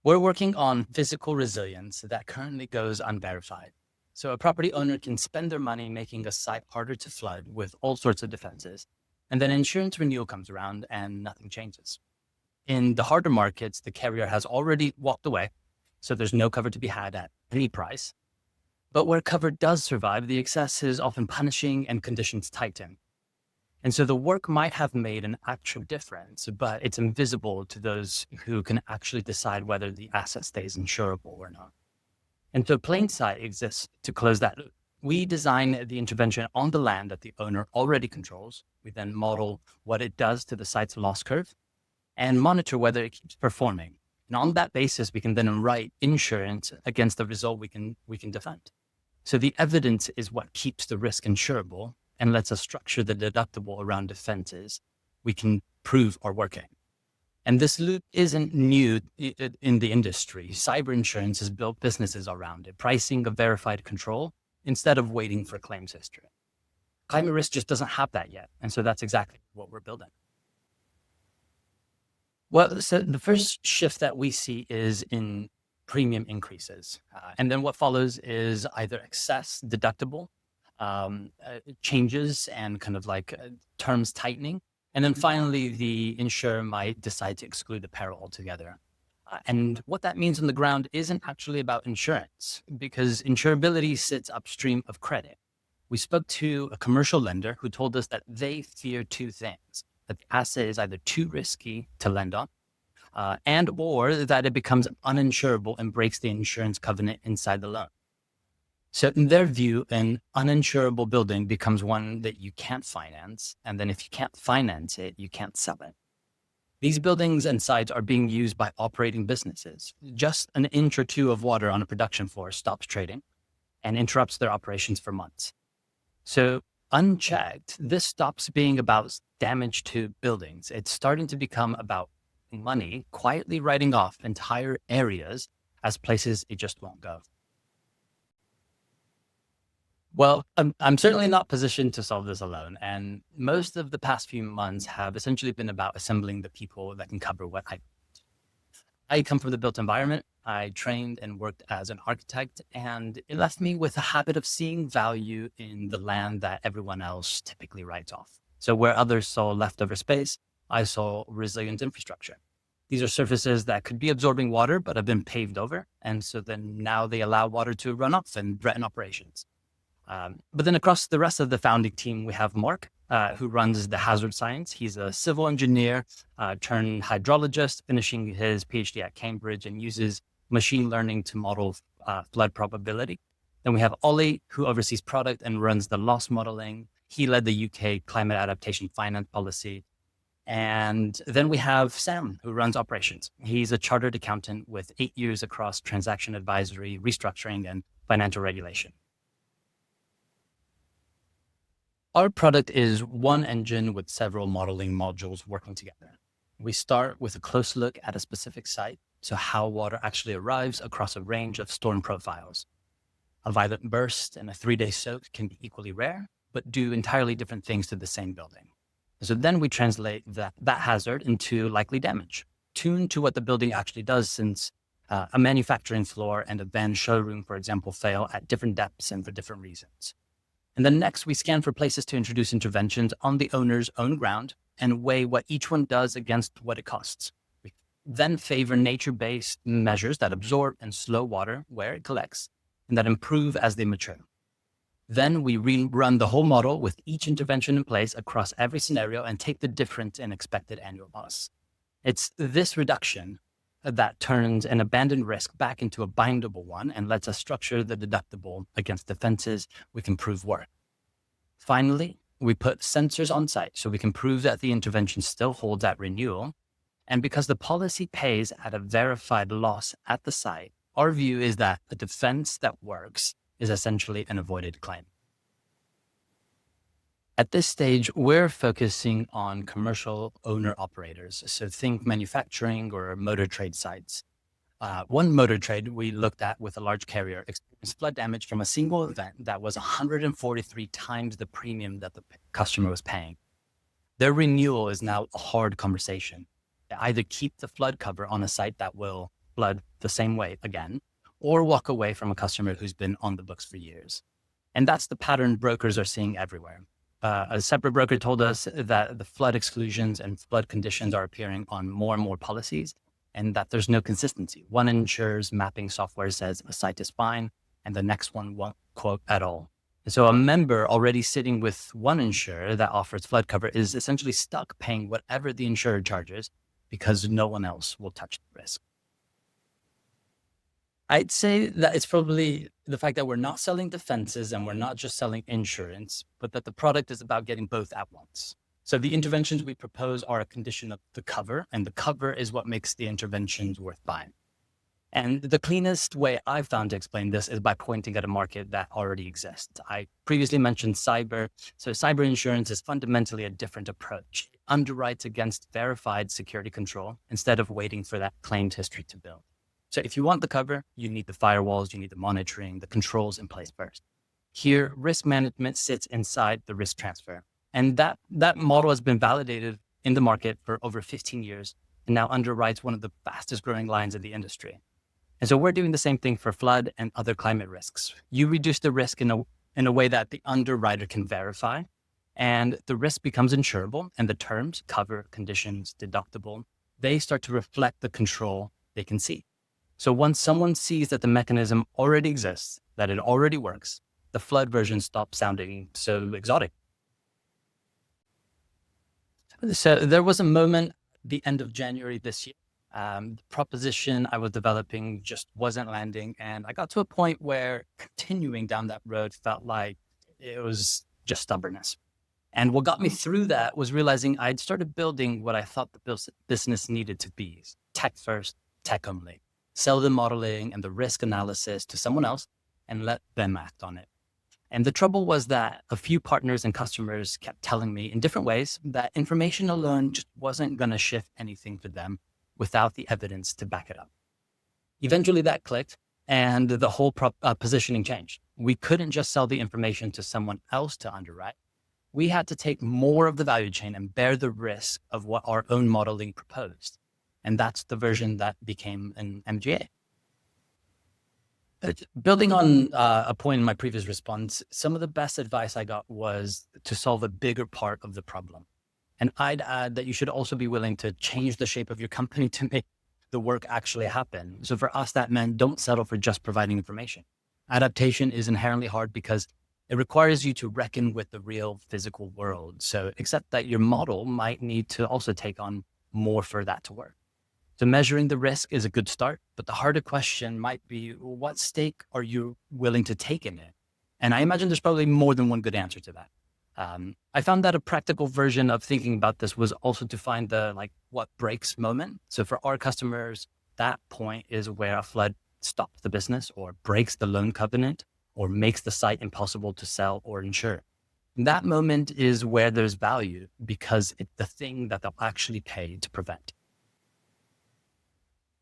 We're working on physical resilience that currently goes unverified. So a property owner can spend their money making a site harder to flood with all sorts of defenses. And then insurance renewal comes around and nothing changes. In the harder markets, the carrier has already walked away. So there's no cover to be had at any price. But where cover does survive, the excess is often punishing and conditions tighten. And so the work might have made an actual difference, but it's invisible to those who can actually decide whether the asset stays insurable or not. And so plain sight exists to close that loop. We design the intervention on the land that the owner already controls. We then model what it does to the site's loss curve and monitor whether it keeps performing. And on that basis, we can then write insurance against the result we can defend. So the evidence is what keeps the risk insurable and lets us structure the deductible around defenses we can prove are working. And this loop isn't new in the industry. Cyber insurance has built businesses around it, pricing a verified control instead of waiting for claims history. Climate risk just doesn't have that yet. And so that's exactly what we're building. Well, so the first shift that we see is in premium increases. And then what follows is either excess deductible changes and kind of like terms tightening. And then finally, the insurer might decide to exclude the peril altogether. And what that means on the ground isn't actually about insurance, because insurability sits upstream of credit. We spoke to a commercial lender who told us that they fear two things: that the asset is either too risky to lend on, and or that it becomes uninsurable and breaks the insurance covenant inside the loan. So in their view, an uninsurable building becomes one that you can't finance. And then if you can't finance it, you can't sell it. These buildings and sites are being used by operating businesses. Just an inch or two of water on a production floor stops trading and interrupts their operations for months. So unchecked, this stops being about damage to buildings. It's starting to become about money quietly writing off entire areas as places it just won't go. Well, I'm certainly not positioned to solve this alone. And most of the past few months have essentially been about assembling the people that can cover what I come from the built environment. I trained and worked as an architect, and it left me with a habit of seeing value in the land that everyone else typically writes off. So where others saw leftover space, I saw resilient infrastructure. These are surfaces that could be absorbing water, but have been paved over. And so then now they allow water to run off and threaten operations. But then across the rest of the founding team, we have Mark, who runs the hazard science. He's a civil engineer turned hydrologist, finishing his PhD at Cambridge, and uses machine learning to model flood probability. Then we have Ollie, who oversees product and runs the loss modeling. He led the UK climate adaptation finance policy. And then we have Sam, who runs operations. He's a chartered accountant with 8 years across transaction advisory, restructuring, and financial regulation. Our product is one engine with several modeling modules working together. We start with a close look at a specific site, so how water actually arrives across a range of storm profiles. A violent burst and a 3-day soak can be equally rare, but do entirely different things to the same building. So then we translate that hazard into likely damage, tuned to what the building actually does, since a manufacturing floor and a van showroom, for example, fail at different depths and for different reasons. And then next, we scan for places to introduce interventions on the owner's own ground and weigh what each one does against what it costs. We then favor nature-based measures that absorb and slow water where it collects and that improve as they mature. Then we rerun the whole model with each intervention in place across every scenario and take the difference in expected annual loss. It's this reduction that turns an abandoned risk back into a bindable one and lets us structure the deductible against defenses we can prove work. Finally, we put sensors on site so we can prove that the intervention still holds at renewal. And because the policy pays at a verified loss at the site, our view is that a defense that works is essentially an avoided claim. At this stage, we're focusing on commercial owner operators. So think manufacturing or motor trade sites. One motor trade we looked at with a large carrier experienced flood damage from a single event that was 143 times the premium that the customer was paying. Their renewal is now a hard conversation. They either keep the flood cover on a site that will flood the same way again, or walk away from a customer who's been on the books for years. And that's the pattern brokers are seeing everywhere. A separate broker told us that the flood exclusions and flood conditions are appearing on more and more policies, and that there's no consistency. One insurer's mapping software says a site is fine, and the next one won't quote at all. And so a member already sitting with one insurer that offers flood cover is essentially stuck paying whatever the insurer charges because no one else will touch the risk. I'd say that it's probably the fact that we're not selling defenses and we're not just selling insurance, but that the product is about getting both at once. So the interventions we propose are a condition of the cover, and the cover is what makes the interventions worth buying. And the cleanest way I've found to explain this is by pointing at a market that already exists. I previously mentioned cyber. So cyber insurance is fundamentally a different approach. It underwrites against verified security control instead of waiting for that claimed history to build. So if you want the cover, you need the firewalls, you need the monitoring, the controls in place first. Here, risk management sits inside the risk transfer. And that model has been validated in the market for over 15 years and now underwrites one of the fastest growing lines of the industry. And so we're doing the same thing for flood and other climate risks. You reduce the risk in a way that the underwriter can verify, and the risk becomes insurable, and the terms, cover, conditions, deductible, they start to reflect the control they can see. So once someone sees that the mechanism already exists, that it already works, the flood version stops sounding so exotic. So there was a moment the end of January this year. The proposition I was developing just wasn't landing. And I got to a point where continuing down that road felt like it was just stubbornness. And what got me through that was realizing I'd started building what I thought the business needed to be: tech first, tech only. Sell the modeling and the risk analysis to someone else and let them act on it. And the trouble was that a few partners and customers kept telling me in different ways that information alone just wasn't going to shift anything for them without the evidence to back it up. Eventually that clicked and the whole positioning changed. We couldn't just sell the information to someone else to underwrite. We had to take more of the value chain and bear the risk of what our own modeling proposed. And that's the version that became an MGA. Building on a point in my previous response, some of the best advice I got was to solve a bigger part of the problem. And I'd add that you should also be willing to change the shape of your company to make the work actually happen. So for us, that meant don't settle for just providing information. Adaptation is inherently hard because it requires you to reckon with the real physical world. So accept that your model might need to also take on more for that to work. So measuring the risk is a good start, but the harder question might be, what stake are you willing to take in it? And I imagine there's probably more than one good answer to that. I found that a practical version of thinking about this was also to find the what breaks moment. So for our customers, that point is where a flood stops the business or breaks the loan covenant or makes the site impossible to sell or insure. And that moment is where there's value because it's the thing that they'll actually pay to prevent.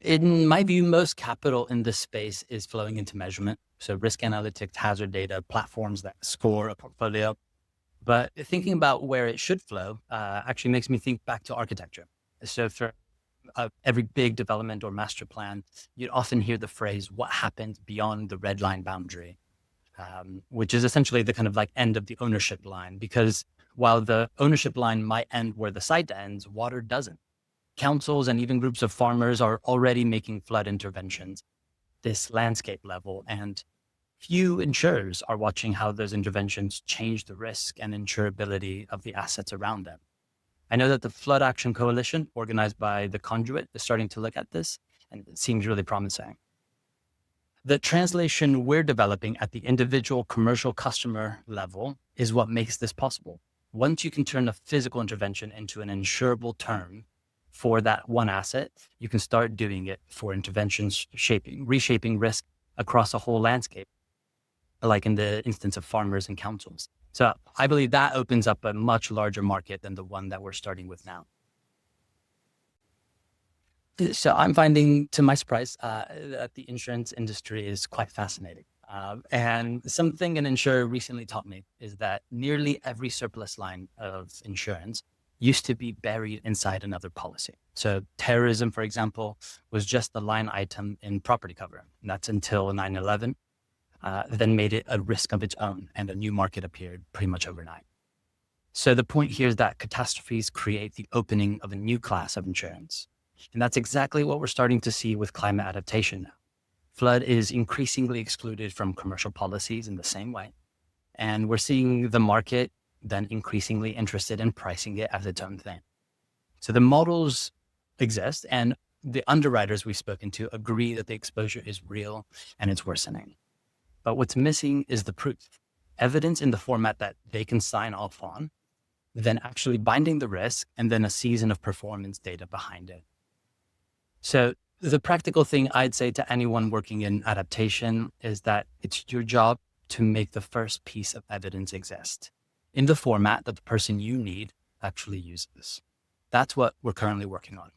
In my view, most capital in this space is flowing into measurement. So risk analytics, hazard data, platforms that score a portfolio. But thinking about where it should flow actually makes me think back to architecture. So for every big development or master plan, you'd often hear the phrase, what happens beyond the red line boundary, which is essentially the kind of end of the ownership line. Because while the ownership line might end where the site ends, water doesn't. Councils and even groups of farmers are already making flood interventions, this landscape level, and few insurers are watching how those interventions change the risk and insurability of the assets around them. I know that the Flood Action Coalition, organized by the Conduit, is starting to look at this, and it seems really promising. The translation we're developing at the individual commercial customer level is what makes this possible. Once you can turn a physical intervention into an insurable term for that one asset, you can start doing it for interventions reshaping risk across a whole landscape, like in the instance of farmers and councils. So I believe that opens up a much larger market than the one that we're starting with now. So I'm finding, to my surprise, that the insurance industry is quite fascinating. And something an insurer recently taught me is that nearly every surplus line of insurance used to be buried inside another policy. So terrorism, for example, was just a line item in property cover. And that's until 9/11, then made it a risk of its own, and a new market appeared pretty much overnight. So the point here is that catastrophes create the opening of a new class of insurance. And that's exactly what we're starting to see with climate adaptation now. Flood is increasingly excluded from commercial policies in the same way. And we're seeing the market then increasingly interested in pricing it as its own thing. So the models exist, and the underwriters we've spoken to agree that the exposure is real and it's worsening. But what's missing is the proof, evidence in the format that they can sign off on, then actually binding the risk, and then a season of performance data behind it. So the practical thing I'd say to anyone working in adaptation is that it's your job to make the first piece of evidence exist in the format that the person you need actually uses. That's what we're currently working on.